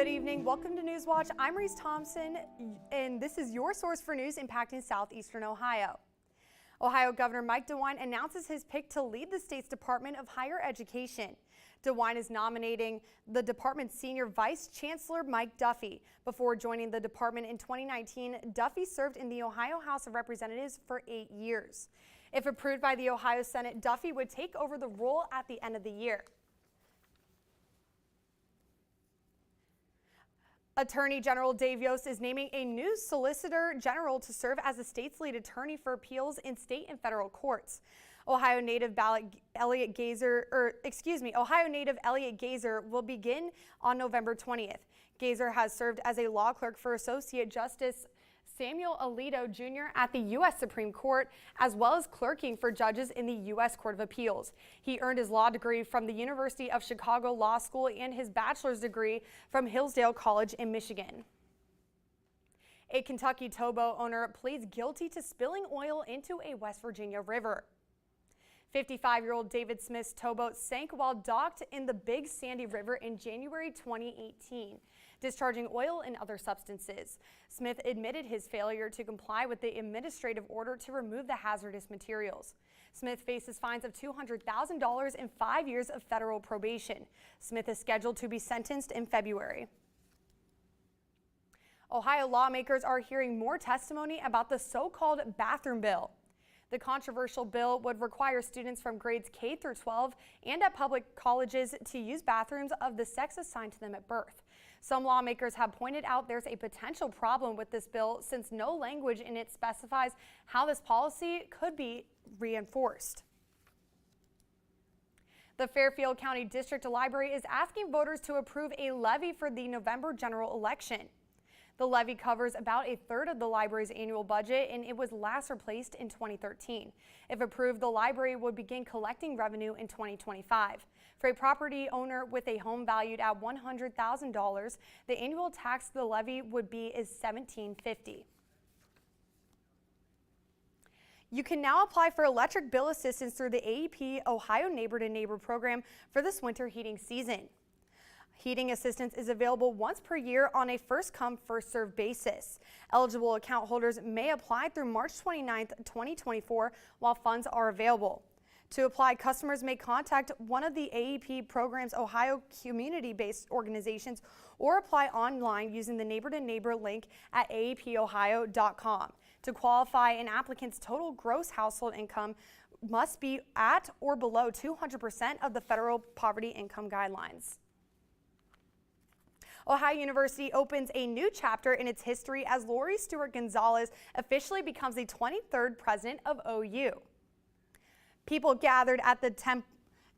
Good evening. Welcome to Newswatch. I'm Reese Thompson, and this is your source for news impacting southeastern Ohio. Ohio Governor Mike DeWine announces his pick to lead the state's Department of Higher Education. DeWine is nominating the department's senior vice chancellor, Mike Duffy. Before joining the department in 2019, Duffy served in the Ohio House of Representatives for 8 years. If approved by the Ohio Senate, Duffy would take over the role at the end of the year. Attorney General Dave Yost is naming a new Solicitor General to serve as the state's lead attorney for appeals in state and federal courts. Ohio native Elliot Gazer will begin on November 20th. Gazer has served as a law clerk for Associate Justice Samuel Alito Jr. at the U.S. Supreme Court, as well as clerking for judges in the U.S. Court of Appeals. He earned his law degree from the University of Chicago Law School and his bachelor's degree from Hillsdale College in Michigan. A Kentucky towboat owner pleads guilty to spilling oil into a West Virginia river. 55-year-old David Smith's towboat sank while docked in the Big Sandy River in January 2018, discharging oil and other substances. Smith admitted his failure to comply with the administrative order to remove the hazardous materials. Smith faces fines of $200,000 and 5 years of federal probation. Smith is scheduled to be sentenced in February. Ohio lawmakers are hearing more testimony about the so-called bathroom bill. The controversial bill would require students from grades K through 12 and at public colleges to use bathrooms of the sex assigned to them at birth. Some lawmakers have pointed out there's a potential problem with this bill since no language in it specifies how this policy could be reinforced. The Fairfield County District Library is asking voters to approve a levy for the November general election. The levy covers about a third of the library's annual budget, and it was last replaced in 2013. If approved, the library would begin collecting revenue in 2025. For a property owner with a home valued at $100,000, the annual tax the levy would be is $1,750. You can now apply for electric bill assistance through the AEP Ohio Neighbor to Neighbor program for this winter heating season. Heating assistance is available once per year on a first-come, first-served basis. Eligible account holders may apply through March 29, 2024, while funds are available. To apply, customers may contact one of the AEP program's Ohio community-based organizations or apply online using the Neighbor to Neighbor link at aepohio.com. To qualify, an applicant's total gross household income must be at or below 200% of the federal poverty income guidelines. Ohio University opens a new chapter in its history as Lori Stewart Gonzalez officially becomes the 23rd president of OU. People gathered at the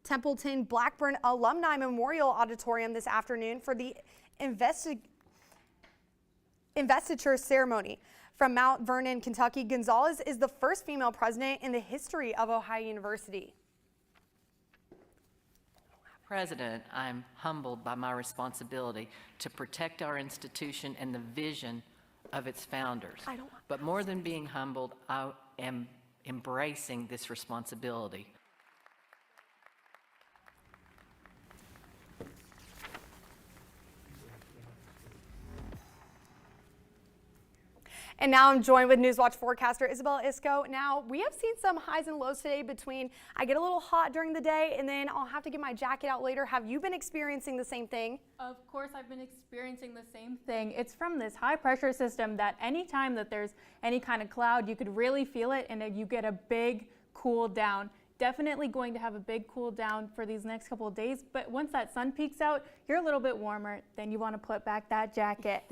Templeton Blackburn Alumni Memorial Auditorium this afternoon for the investiture ceremony. From Mount Vernon, Kentucky, Gonzalez is the first female president in the history of Ohio University. President, I'm humbled by my responsibility to protect our institution and the vision of its founders. But more than being humbled, I am embracing this responsibility. And now I'm joined with Newswatch forecaster Isabella Isco. Now, we have seen some highs and lows today between I get a little hot during the day and then I'll have to get my jacket out later. Have you been experiencing the same thing? Of course, I've been experiencing the same thing. It's from this high pressure system that anytime that there's any kind of cloud, you could really feel it and you get a big cool down. Definitely going to have a big cool down for these next couple of days, but once that sun peeks out, you're a little bit warmer, then you want to put back that jacket.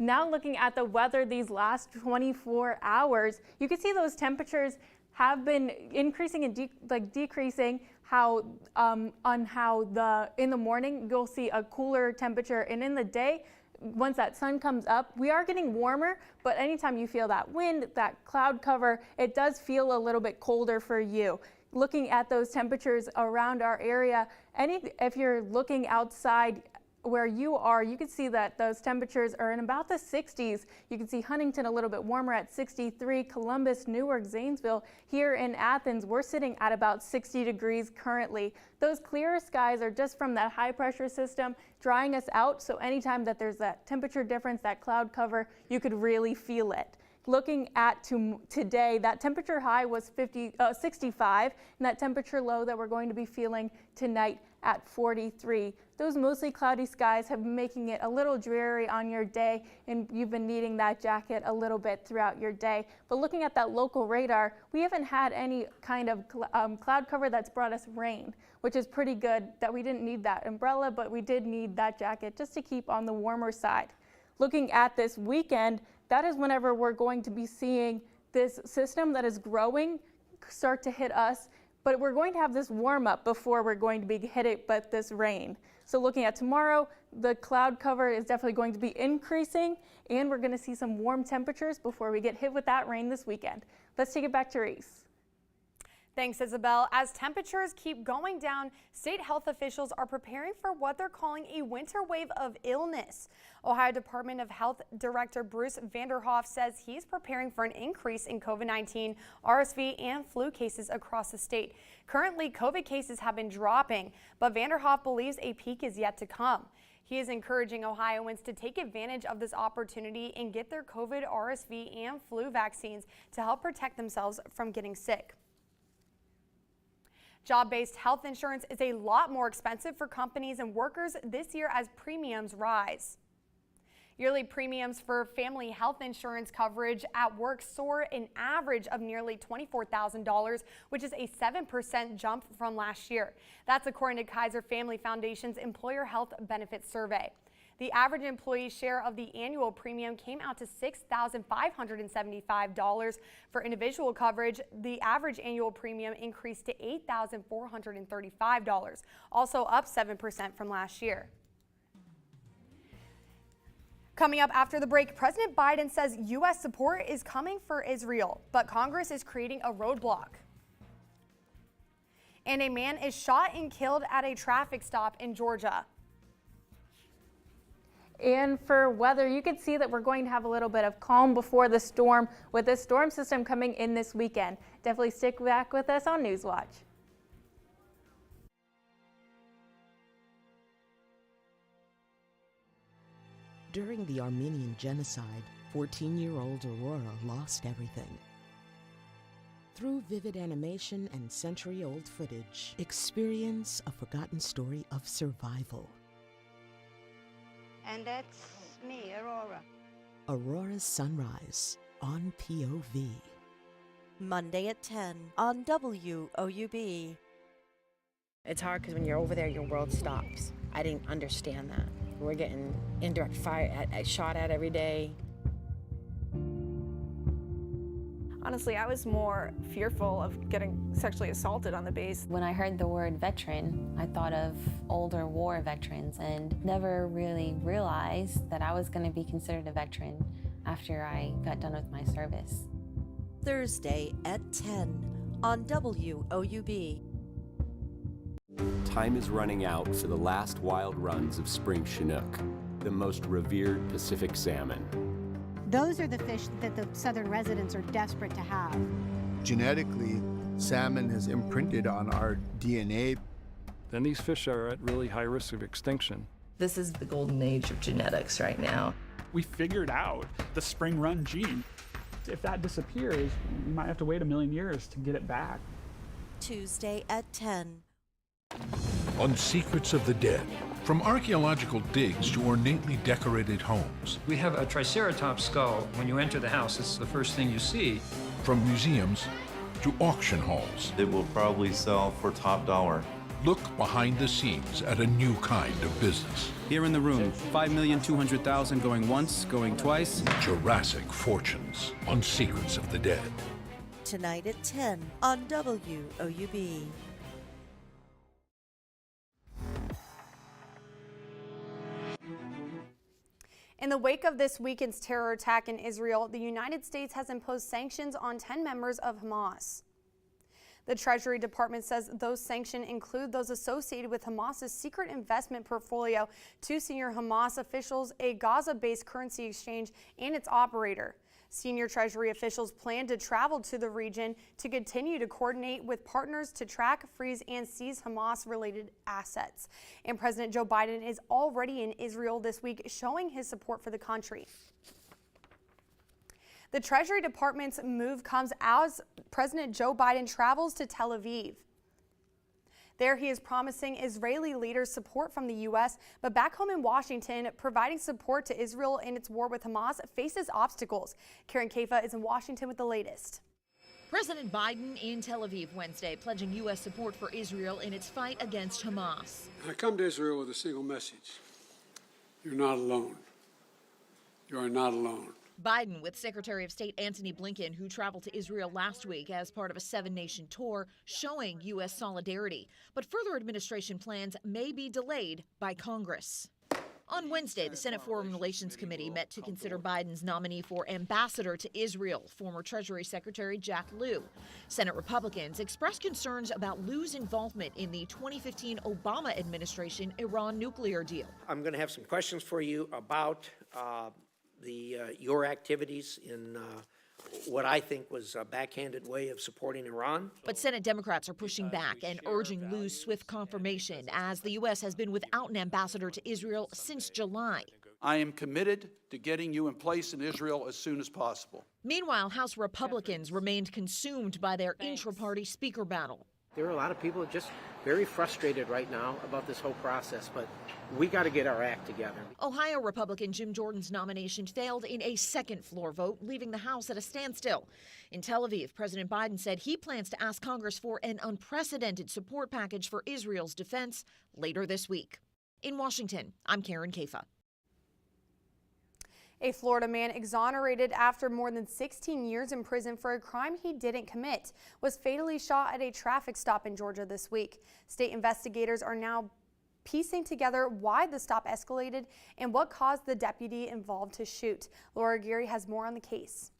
Now looking at the weather these last 24 hours, you can see those temperatures have been increasing and decreasing. In the morning you'll see a cooler temperature, and in the day, once that sun comes up, we are getting warmer, but anytime you feel that wind, that cloud cover, it does feel a little bit colder for you. Looking at those temperatures around our area, if you're looking outside, where you are, you can see that those temperatures are in about the 60s. You can see Huntington a little bit warmer at 63, Columbus, Newark, Zanesville. Here in Athens, we're sitting at about 60 degrees currently. Those clearer skies are just from that high pressure system drying us out. So anytime that there's that temperature difference, that cloud cover, you could really feel it. Looking at today, that temperature high was 65, and that temperature low that we're going to be feeling tonight at 43. Those mostly cloudy skies have been making it a little dreary on your day, and you've been needing that jacket a little bit throughout your day. But looking at that local radar, we haven't had any kind of cloud cover that's brought us rain, which is pretty good that we didn't need that umbrella, but we did need that jacket just to keep on the warmer side. Looking at this weekend, that is whenever we're going to be seeing this system that is growing start to hit us, but we're going to have this warm up before we're going to be hit by this rain. So looking at tomorrow, the cloud cover is definitely going to be increasing, and we're going to see some warm temperatures before we get hit with that rain this weekend. Let's take it back to Reese. Thanks, Isabel. As temperatures keep going down, state health officials are preparing for what they're calling a winter wave of illness. Ohio Department of Health Director Bruce Vanderhoff says he's preparing for an increase in COVID-19, RSV, and flu cases across the state. Currently, COVID cases have been dropping, but Vanderhoff believes a peak is yet to come. He is encouraging Ohioans to take advantage of this opportunity and get their COVID, RSV, and flu vaccines to help protect themselves from getting sick. Job-based health insurance is a lot more expensive for companies and workers this year as premiums rise. Yearly premiums for family health insurance coverage at work soar an average of nearly $24,000, which is a 7% jump from last year. That's according to Kaiser Family Foundation's Employer Health Benefits Survey. The average employee share of the annual premium came out to $6,575. For individual coverage, the average annual premium increased to $8,435, also up 7% from last year. Coming up after the break, President Biden says U.S. support is coming for Israel, but Congress is creating a roadblock. And a man is shot and killed at a traffic stop in Georgia. And for weather, you can see that we're going to have a little bit of calm before the storm with this storm system coming in this weekend. Definitely stick back with us on Newswatch. During the Armenian genocide, 14-year-old Aurora lost everything. Through vivid animation and century-old footage, experience a forgotten story of survival. And that's me, Aurora. Aurora's Sunrise on POV. Monday at 10 on WOUB. It's hard because when you're over there, your world stops. I didn't understand that. We're getting indirect fire shot at every day. Honestly, I was more fearful of getting sexually assaulted on the base. When I heard the word veteran, I thought of older war veterans and never really realized that I was going to be considered a veteran after I got done with my service. Thursday at 10 on WOUB. Time is running out for the last wild runs of spring Chinook, the most revered Pacific salmon. Those are the fish that the southern residents are desperate to have. Genetically, salmon has imprinted on our DNA. Then these fish are at really high risk of extinction. This is the golden age of genetics right now. We figured out the spring run gene. If that disappears, you might have to wait 1 million years to get it back. Tuesday at 10. On Secrets of the Dead, from archaeological digs to ornately decorated homes. We have a Triceratops skull. When you enter the house, it's the first thing you see. From museums to auction halls. It will probably sell for top dollar. Look behind the scenes at a new kind of business. Here in the room, 5,200,000 going once, going twice. Jurassic fortunes on Secrets of the Dead. Tonight at 10 on WOUB. In the wake of this weekend's terror attack in Israel, the United States has imposed sanctions on 10 members of Hamas. The Treasury Department says those sanctions include those associated with Hamas's secret investment portfolio, 2 senior Hamas officials, a Gaza-based currency exchange, and its operator. Senior Treasury officials plan to travel to the region to continue to coordinate with partners to track, freeze, and seize Hamas-related assets. And President Joe Biden is already in Israel this week, showing his support for the country. The Treasury Department's move comes as President Joe Biden travels to Tel Aviv. There he is promising Israeli leaders support from the U.S., but back home in Washington, providing support to Israel in its war with Hamas faces obstacles. Karen Kafa is in Washington with the latest. President Biden in Tel Aviv Wednesday, pledging U.S. support for Israel in its fight against Hamas. I come to Israel with a single message. You're not alone. You are not alone. Biden with Secretary of State Antony Blinken, who traveled to Israel last week as part of a 7-nation tour, showing U.S. solidarity. But further administration plans may be delayed by Congress. On Wednesday, the Senate Foreign Relations Committee met to consider Biden's nominee for ambassador to Israel, former Treasury Secretary Jack Lew. Senate Republicans expressed concerns about Lew's involvement in the 2015 Obama administration Iran nuclear deal. I'm going to have some questions for you about your activities in what I think was a backhanded way of supporting Iran. But Senate Democrats are pushing back and urging Lew's swift confirmation, as the U.S. has been without an ambassador to Israel since July. I am committed to getting you in place in Israel as soon as possible. Meanwhile, House Republicans remained consumed by their intra-party speaker battle. There are a lot of people just very frustrated right now about this whole process, but we got to get our act together. Ohio Republican Jim Jordan's nomination failed in a second floor vote, leaving the House at a standstill. In Tel Aviv, President Biden said he plans to ask Congress for an unprecedented support package for Israel's defense later this week. In Washington, I'm Karen Kafa. A Florida man exonerated after more than 16 years in prison for a crime he didn't commit was fatally shot at a traffic stop in Georgia this week. State investigators are now piecing together why the stop escalated and what caused the deputy involved to shoot. Laura Geary has more on the case.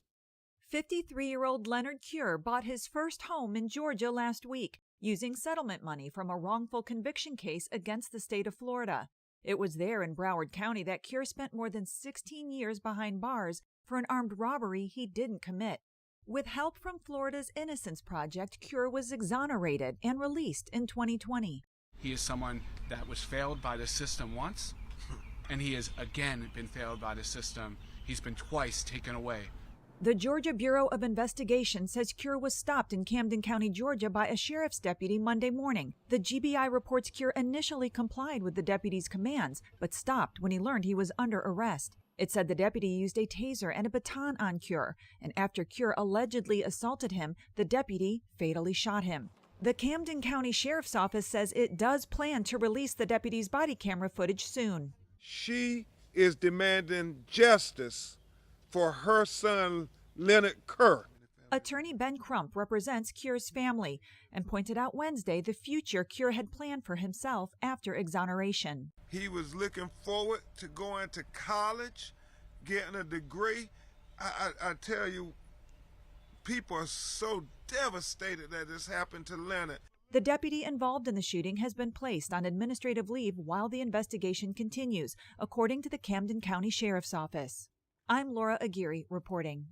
53-year-old Leonard Cure bought his first home in Georgia last week using settlement money from a wrongful conviction case against the state of Florida. It was there in Broward County that Cure spent more than 16 years behind bars for an armed robbery he didn't commit. With help from Florida's Innocence Project, Cure was exonerated and released in 2020. He is someone that was failed by the system once, and he has again been failed by the system. He's been twice taken away. The Georgia Bureau of Investigation says Cure was stopped in Camden County, Georgia by a sheriff's deputy Monday morning. The GBI reports Cure initially complied with the deputy's commands, but stopped when he learned he was under arrest. It said the deputy used a taser and a baton on Cure, and after Cure allegedly assaulted him, the deputy fatally shot him. The Camden County Sheriff's Office says it does plan to release the deputy's body camera footage soon. She is demanding justice for her son, Leonard Kerr. Attorney Ben Crump represents Cure's family and pointed out Wednesday the future Cure had planned for himself after exoneration. He was looking forward to going to college, getting a degree. I tell you, people are so devastated that this happened to Leonard. The deputy involved in the shooting has been placed on administrative leave while the investigation continues, according to the Camden County Sheriff's Office. I'm Laura Aguirre reporting.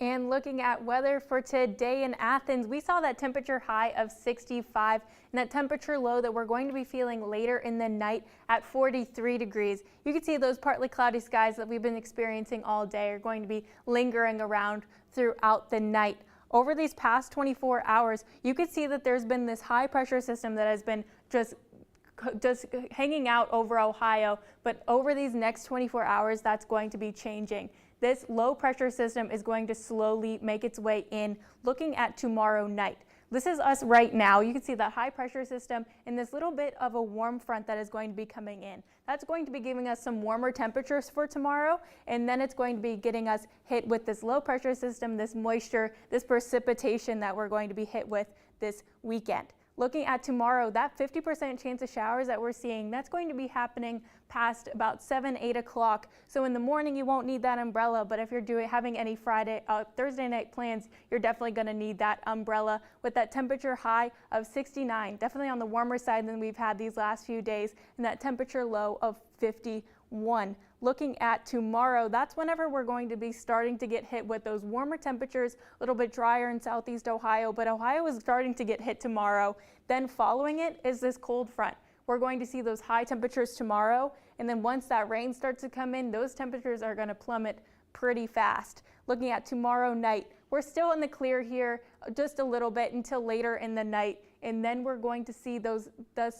And looking at weather for today in Athens, we saw that temperature high of 65 and that temperature low that we're going to be feeling later in the night at 43 degrees. You can see those partly cloudy skies that we've been experiencing all day are going to be lingering around throughout the night. Over these past 24 hours, you can see that there's been this high pressure system that has been just hanging out over Ohio, but over these next 24 hours, that's going to be changing. This low pressure system is going to slowly make its way in, looking at tomorrow night. This is us right now. You can see that high pressure system and this little bit of a warm front that is going to be coming in. That's going to be giving us some warmer temperatures for tomorrow, and then it's going to be getting us hit with this low pressure system, this moisture, this precipitation that we're going to be hit with this weekend. Looking at tomorrow, that 50% chance of showers that we're seeing, that's going to be happening past about 7, 8 o'clock. So in the morning, you won't need that umbrella, but if you're having any Thursday night plans, you're definitely going to need that umbrella with that temperature high of 69, definitely on the warmer side than we've had these last few days, and that temperature low of 51. Looking at tomorrow, that's whenever we're going to be starting to get hit with those warmer temperatures, a little bit drier in southeast Ohio, but Ohio is starting to get hit tomorrow. Then following it is this cold front. We're going to see those high temperatures tomorrow, and then once that rain starts to come in, those temperatures are going to plummet pretty fast. Looking at tomorrow night, we're still in the clear here just a little bit until later in the night, and then we're going to see those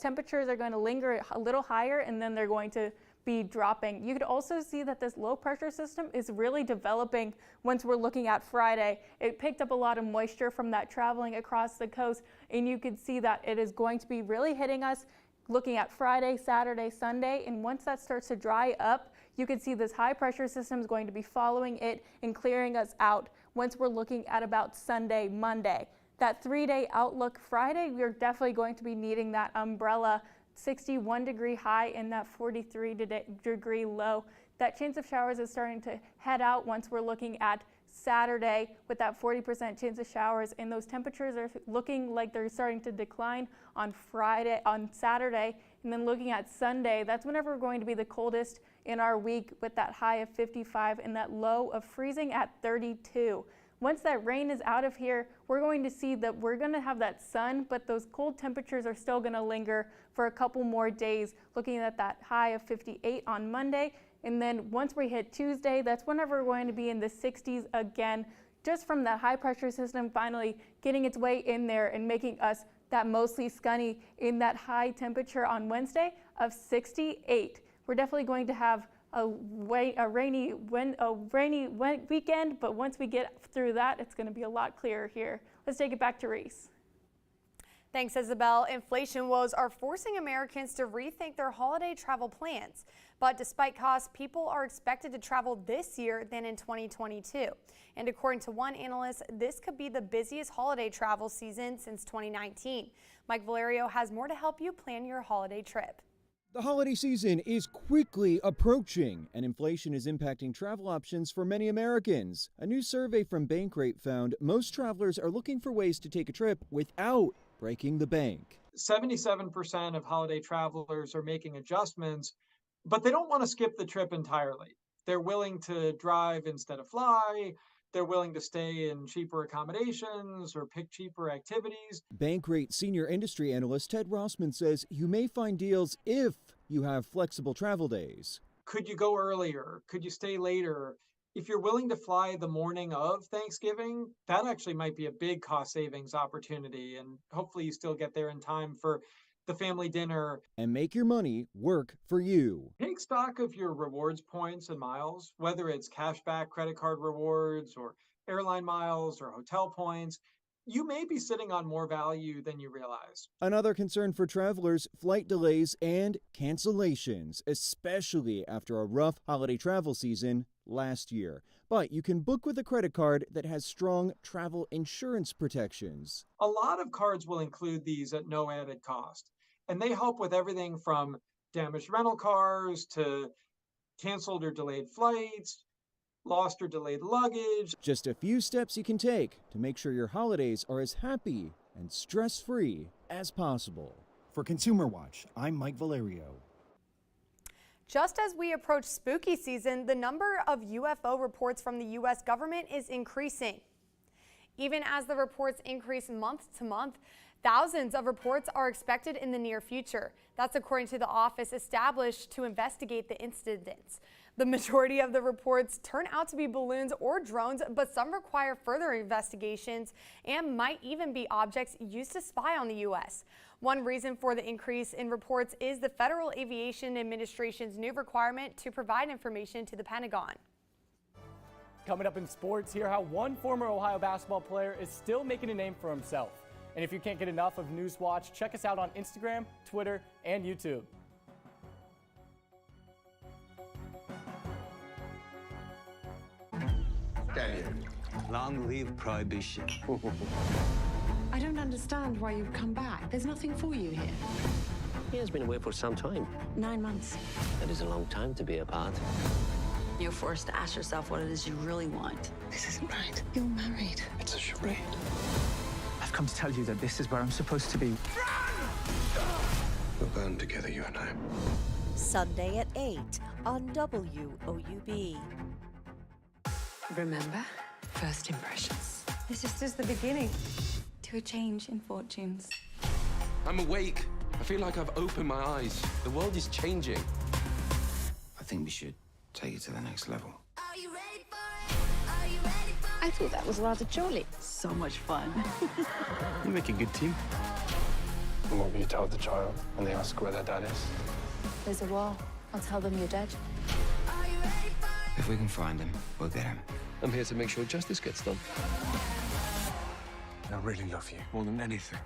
temperatures are going to linger a little higher, and then they're going to be dropping. You could also see that this low pressure system is really developing once we're looking at Friday. It picked up a lot of moisture from that traveling across the coast, and you could see that it is going to be really hitting us looking at Friday, Saturday, Sunday, and once that starts to dry up, you can see this high pressure system is going to be following it and clearing us out once we're looking at about Sunday, Monday. That 3-day outlook Friday, we're definitely going to be needing that umbrella. 61 degree high and that 43 degree low. That chance of showers is starting to head out once we're looking at Saturday with that 40% chance of showers, and those temperatures are looking like they're starting to decline on Saturday, and then looking at Sunday, that's whenever we're going to be the coldest in our week with that high of 55 and that low of freezing at 32. Once that rain is out of here, we're going to see that we're going to have that sun, but those cold temperatures are still going to linger for a couple more days, looking at that high of 58 on Monday. And then once we hit Tuesday, that's whenever we're going to be in the 60s again, just from that high pressure system finally getting its way in there and making us that mostly sunny in that high temperature on Wednesday of 68. We're definitely going to have a rainy weekend, but once we get through that, it's going to be a lot clearer here. Let's take it back to Reese. Thanks, Isabel. Inflation woes are forcing Americans to rethink their holiday travel plans. But despite costs, people are expected to travel this year than in 2022. And according to one analyst, this could be the busiest holiday travel season since 2019. Mike Valerio has more to help you plan your holiday trip. The holiday season is quickly approaching, and inflation is impacting travel options for many Americans. A new survey from Bankrate found most travelers are looking for ways to take a trip without breaking the bank. 77% of holiday travelers are making adjustments, but they don't want to skip the trip entirely. They're willing to drive instead of fly. They're willing to stay in cheaper accommodations or pick cheaper activities. Bankrate senior industry analyst Ted Rossman says you may find deals if you have flexible travel days. Could you go earlier? Could you stay later? If you're willing to fly the morning of Thanksgiving, that actually might be a big cost savings opportunity, and hopefully you still get there in time for the family dinner. And make your money work for you. Take stock of your rewards points and miles, whether it's cashback credit card rewards or airline miles or hotel points. You may be sitting on more value than you realize. Another concern for travelers, flight delays and cancellations, especially after a rough holiday travel season last year. But you can book with a credit card that has strong travel insurance protections. A lot of cards will include these at no added cost, and they help with everything from damaged rental cars to canceled or delayed flights, lost or delayed luggage. Just a few steps you can take to make sure your holidays are as happy and stress-free as possible. For Consumer Watch, I'm Mike Valerio. Just as we approach spooky season, the number of UFO reports from the U.S. government is increasing. Even as the reports increase month to month, thousands of reports are expected in the near future. That's according to the office established to investigate the incidents. The majority of the reports turn out to be balloons or drones, but some require further investigations and might even be objects used to spy on the U.S. One reason for the increase in reports is the Federal Aviation Administration's new requirement to provide information to the Pentagon. Coming up in sports, hear how one former Ohio basketball player is still making a name for himself. And if you can't get enough of Newswatch, check us out on Instagram, Twitter, and YouTube. Long live Prohibition. I don't understand why you've come back. There's nothing for you here. He has been away for some time. 9 months. That is a long time to be apart. You're forced to ask yourself what it is you really want. This isn't right. You're married. It's a charade. I've come to tell you that this is where I'm supposed to be. We'll burn together, you and I. Sunday at 8 on WOUB. Remember? First impressions. This is just the beginning to a change in fortunes. I'm awake. I feel like I've opened my eyes. The world is changing. I think we should take it to the next level. I thought that was rather jolly. So much fun. You make a good team. And what will you tell the child when they ask where their dad is? There's a war. I'll tell them you're dead. If we can find him, we'll get him. I'm here to make sure justice gets done. I really love you more than anything.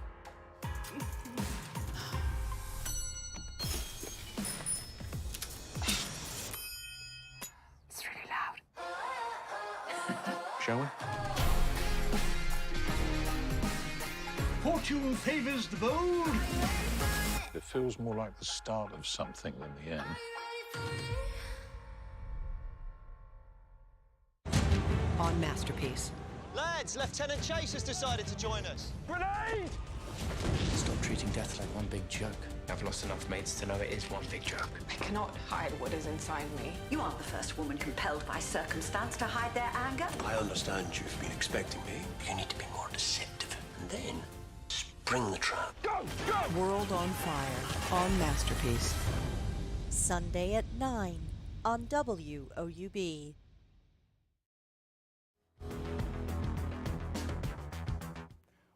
It's really loud. Shall we? Fortune favors the bold. It feels more like the start of something than the end. On Masterpiece. Lads, Lieutenant Chase has decided to join us. Grenade! Stop treating death like one big joke. I've lost enough mates to know it is one big joke. I cannot hide what is inside me. You aren't the first woman compelled by circumstance to hide their anger. I understand you've been expecting me. You need to be more deceptive. And then spring the trap. Go! Go! World on Fire on Masterpiece. Sunday at 9 on WOUB.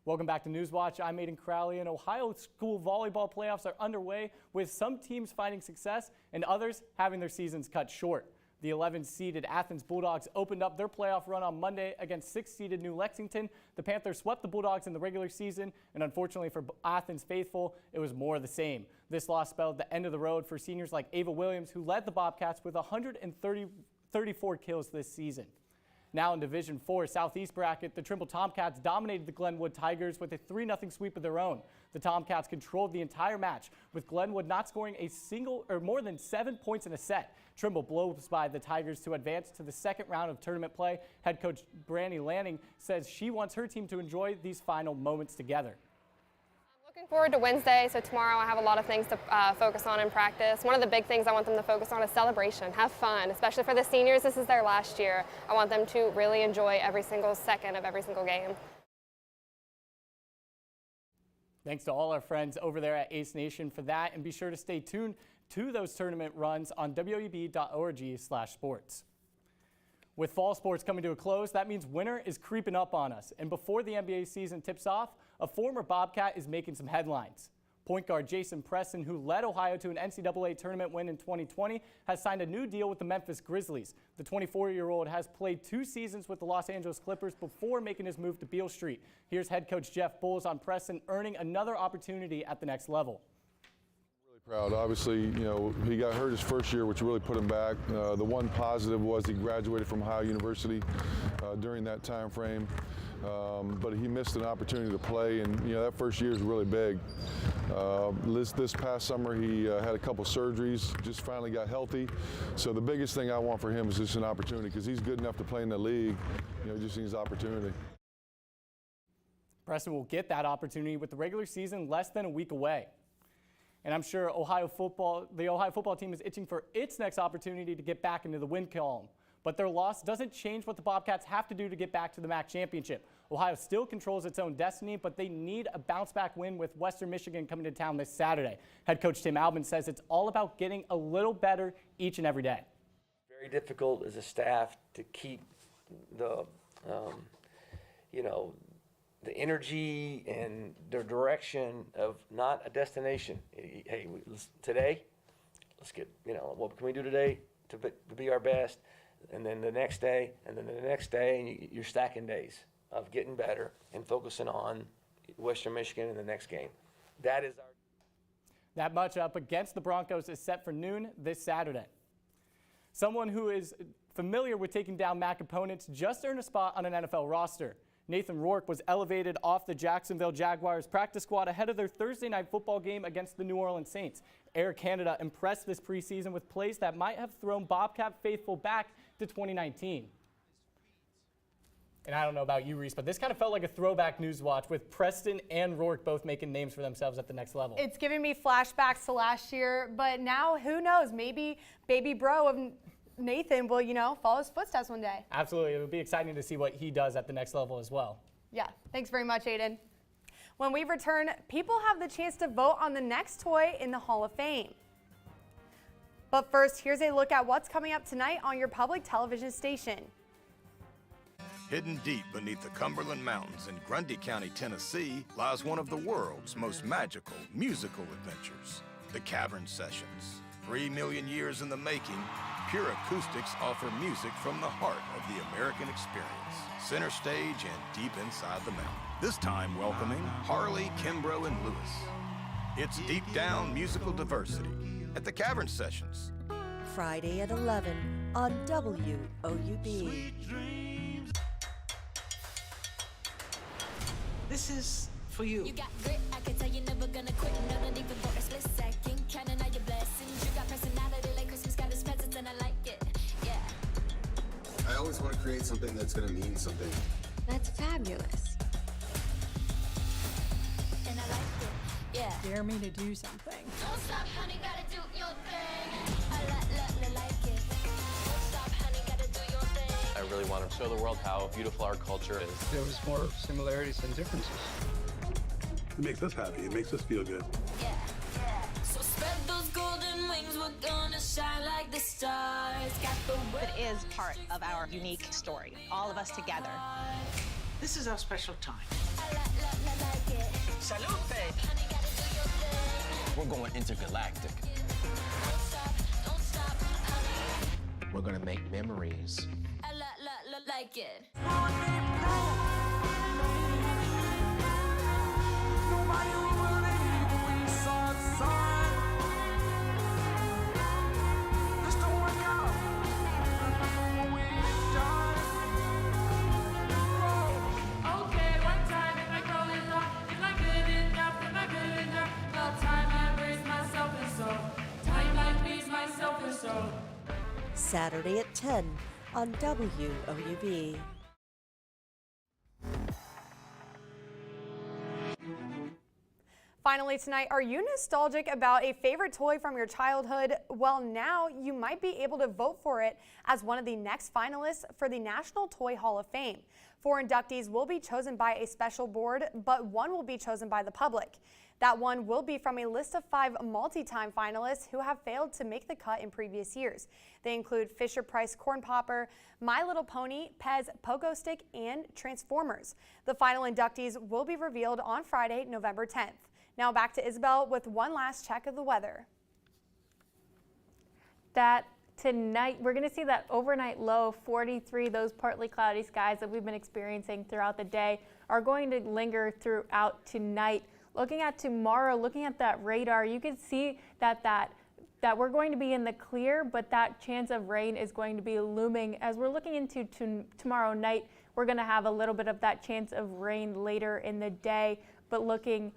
Welcome back to Newswatch. I'm Aiden Crowley, and Ohio school volleyball playoffs are underway, with some teams finding success and others having their seasons cut short. The 11-seeded Athens Bulldogs opened up their playoff run on Monday against 6-seeded New Lexington. The Panthers swept the Bulldogs in the regular season, and unfortunately for Athens faithful, it was more of the same. This loss spelled the end of the road for seniors like Ava Williams, who led the Bobcats with 134 kills this season. Now in Division 4 Southeast bracket, the Trimble Tomcats dominated the Glenwood Tigers with a 3-0 sweep of their own. The Tomcats controlled the entire match, with Glenwood not scoring a single or more than 7 points in a set. Trimble blows by the Tigers to advance to the second round of tournament play. Head coach Brandy Lanning says she wants her team to enjoy these final moments together. Looking forward to Wednesday. So tomorrow I have a lot of things to focus on in practice. One of the big things I want them to focus on is celebration. Have fun, especially for the seniors. This is their last year. I want them to really enjoy every single second of every single game. Thanks to all our friends over there at Ace Nation for that, and be sure to stay tuned to those tournament runs on woub.org/sports. With fall sports coming to a close, that means winter is creeping up on us. And before the NBA season tips off, a former Bobcat is making some headlines. Point guard Jason Preston, who led Ohio to an NCAA tournament win in 2020, has signed a new deal with the Memphis Grizzlies. The 24-year-old has played 2 seasons with the Los Angeles Clippers before making his move to Beale Street. Here's head coach Jeff Bowles on Preston earning another opportunity at the next level. Proud. Obviously, you know, he got hurt his first year, which really put him back. The one positive was he graduated from Ohio University during that time frame, but he missed an opportunity to play, and you know that first year is really big. This past summer, he had a couple surgeries, just finally got healthy. So the biggest thing I want for him is just an opportunity, because he's good enough to play in the league. You know, he just needs opportunity. Preston will get that opportunity with the regular season less than a week away. And I'm sure the Ohio football team is itching for its next opportunity to get back into the win column. But their loss doesn't change what the Bobcats have to do to get back to the MAC championship. Ohio still controls its own destiny, but they need a bounce-back win with Western Michigan coming to town this Saturday. Head coach Tim Albin says it's all about getting a little better each and every day. Very difficult as a staff to keep the, the energy and the direction of not a destination. Hey, today, let's get, what can we do today to be our best? And then the next day, and then the next day, and you're stacking days of getting better and focusing on Western Michigan in the next game. That is our. That matchup against the Broncos is set for noon this Saturday. Someone who is familiar with taking down MAC opponents just earned a spot on an NFL roster. Nathan Rourke was elevated off the Jacksonville Jaguars practice squad ahead of their Thursday night football game against the New Orleans Saints. Air Canada impressed this preseason with plays that might have thrown Bobcat faithful back to 2019. And I don't know about you, Reese, but this kind of felt like a throwback Newswatch with Preston and Rourke both making names for themselves at the next level. It's giving me flashbacks to last year, but now who knows? Maybe baby bro of Nathan will, follow his footsteps one day. Absolutely. It would be exciting to see what he does at the next level as well. Yeah. Thanks very much, Aiden. When we return, people have the chance to vote on the next toy in the Hall of Fame. But first, here's a look at what's coming up tonight on your public television station. Hidden deep beneath the Cumberland Mountains in Grundy County, Tennessee, lies one of the world's most magical musical adventures, the Cavern Sessions. 3 million years in the making, Pure Acoustics offer music from the heart of the American experience, center stage and deep inside the mountain. This time welcoming Harley, Kimbrough, and Lewis. It's deep down musical diversity at the Cavern Sessions. Friday at 11 on WOUB. This is for you. You got grit, I can tell you never gonna quit. No, not even for a split second. Counting all your blessings. You got personality like Christmas got his presents, and I like it. Yeah. I always want to create something that's going to mean something. That's fabulous. And I like it. Yeah. Dare me to do something. Don't stop, honey, gotta do your thing. I like it. Don't stop, honey, gotta do your thing. I really want to show the world how beautiful our culture is. There was more similarities than differences. It makes us happy. It makes us feel good. Yeah. So spread those golden wings, we're gonna shine like the stars. Got the It is part of our unique story, all of us together. This is our special time. I like it. Salute, babe. Honey, gotta do your thing. We're going intergalactic. Don't stop, honey. We're going to make memories. I like it. Saturday at 10 on WOUB. Finally tonight, are you nostalgic about a favorite toy from your childhood? Well, now you might be able to vote for it as one of the next finalists for the National Toy Hall of Fame. 4 inductees will be chosen by a special board, but 1 will be chosen by the public. That 1 will be from a list of 5 multi-time finalists who have failed to make the cut in previous years. They include Fisher-Price Corn Popper, My Little Pony, Pez Pogo Stick, and Transformers. The final inductees will be revealed on Friday, November 10th. Now back to Isabel with one last check of the weather. That tonight, we're going to see that overnight low of 43. Those partly cloudy skies that we've been experiencing throughout the day are going to linger throughout tonight. Looking at tomorrow, looking at that radar, you can see that we're going to be in the clear, but that chance of rain is going to be looming. As we're looking into tomorrow night, we're going to have a little bit of that chance of rain later in the day, but looking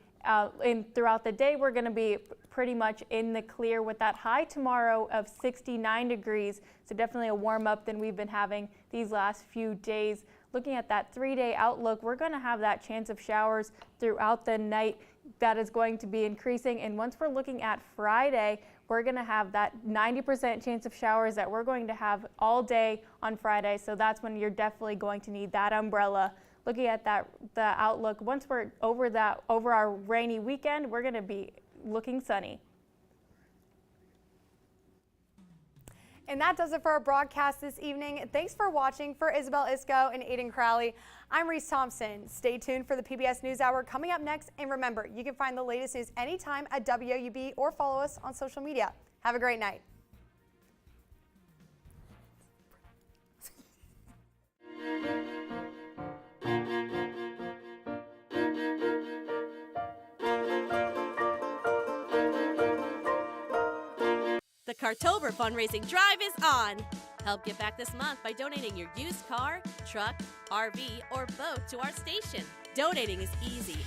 throughout the day, we're going to be pretty much in the clear with that high tomorrow of 69 degrees. So definitely a warm up than we've been having these last few days. Looking at that 3-day outlook, we're going to have that chance of showers throughout the night. That is going to be increasing. And once we're looking at Friday, we're going to have that 90% chance of showers that we're going to have all day on Friday. So that's when you're definitely going to need that umbrella. Looking at the outlook, once we're over our rainy weekend, we're going to be looking sunny. And that does it for our broadcast this evening. Thanks for watching. For Isabel Isco and Aiden Crowley, I'm Reese Thompson. Stay tuned for the PBS NewsHour coming up next. And remember, you can find the latest news anytime at WOUB or follow us on social media. Have a great night. The Cartober fundraising drive is on. Help give back this month by donating your used car, truck, RV, or boat to our station. Donating is easy